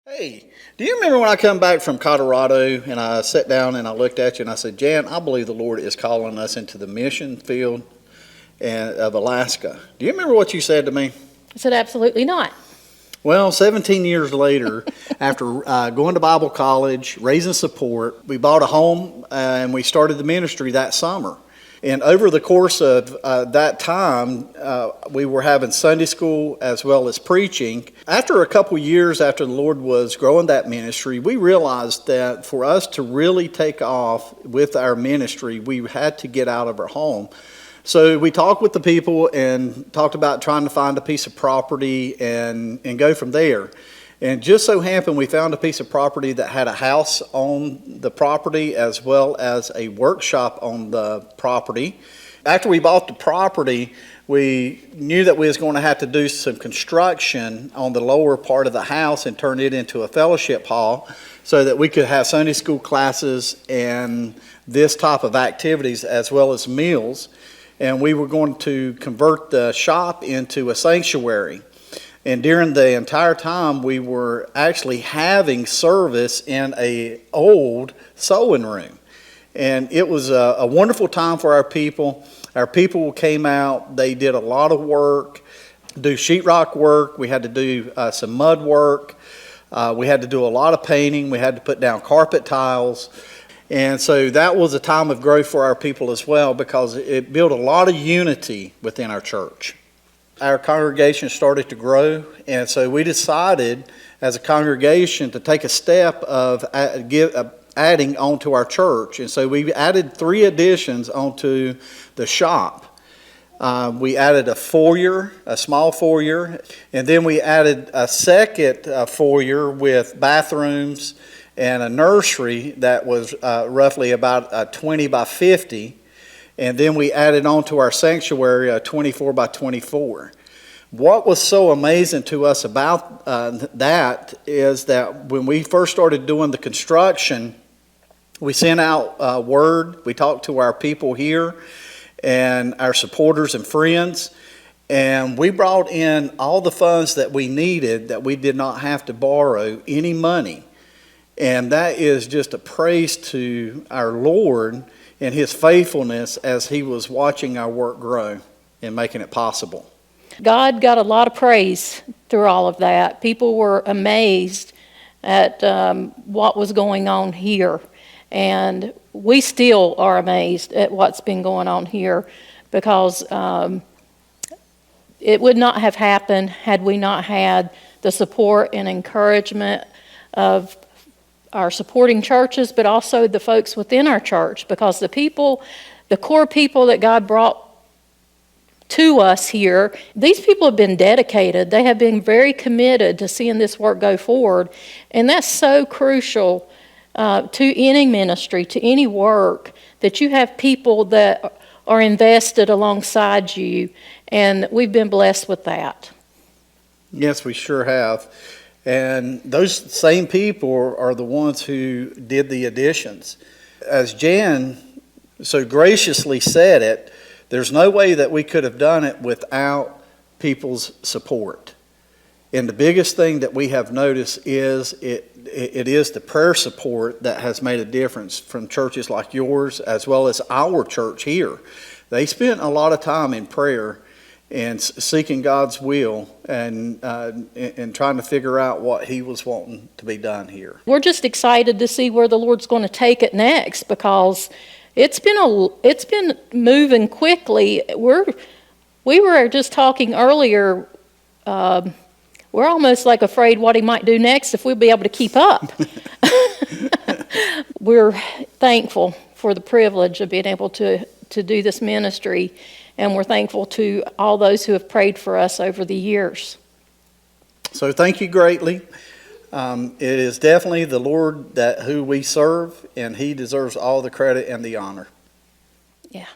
Hey, do you remember when I come back from Colorado and I sat down and I looked at you and I said, Jan, I believe the Lord is calling us into the mission field of Alaska. Do you remember what you said to me? I said, absolutely not. Well, 17 years later, after going to Bible college, raising support, we bought a home and we started the ministry that summer. And over the course of that time, we were having Sunday school as well as preaching. After a couple years after the Lord was growing that ministry, we realized that for us to really take off with our ministry, we had to get out of our home. So we talked with the people and talked about trying to find a piece of property and go from there. And just so happened we found a piece of property that had a house on the property as well as a workshop on the property. After we bought the property, we knew that we was going to have to do some construction on the lower part of the house and turn it into a fellowship hall so that we could have Sunday school classes and this type of activities as well as meals. And we were going to convert the shop into a sanctuary. And during the entire time, we were actually having service in an old sewing room. And it was a wonderful time for our people. Our people came out. They did a lot of work, do sheetrock work. We had to do some mud work. We had to do a lot of painting. We had to put down carpet tiles. And so that was a time of growth for our people as well because it built a lot of unity within our church. Our congregation started to grow, and so we decided as a congregation to take a step of adding onto our church. And so we added 3 additions onto the shop. We added a foyer, a small foyer, and then we added a second foyer with bathrooms and a nursery that was roughly about 20 by 50. And then we added on to our sanctuary a 24 by 24. What was so amazing to us about that is that when we first started doing the construction, we sent out word. We talked to our people here and our supporters and friends, and we brought in all the funds that we needed that we did not have to borrow any money. And that is just a praise to our Lord and His faithfulness as He was watching our work grow and making it possible. God got a lot of praise through all of that. People were amazed at what was going on here. And we still are amazed at what's been going on here because it would not have happened had we not had the support and encouragement of our supporting churches, but also the folks within our church, because the core people that God brought to us here, these people have been dedicated. They have been very committed to seeing this work go forward, and that's so crucial to any ministry, to any work, that you have people that are invested alongside you, and we've been blessed with that. Yes, we sure have. And those same people are the ones who did the additions. As Jan so graciously said it, there's no way that we could have done it without people's support. And the biggest thing that we have noticed is it is the prayer support that has made a difference from churches like yours as well as our church here. They spent a lot of time in prayer and seeking God's will and trying to figure out what He was wanting to be done here. We're just excited to see where the Lord's going to take it next because it's been moving quickly. We were just talking earlier. We're almost like afraid what He might do next if we'll be able to keep up. We're thankful for the privilege of being able to do this ministry. And we're thankful to all those who have prayed for us over the years. So thank you greatly. It is definitely the Lord who we serve, and He deserves all the credit and the honor. Yeah.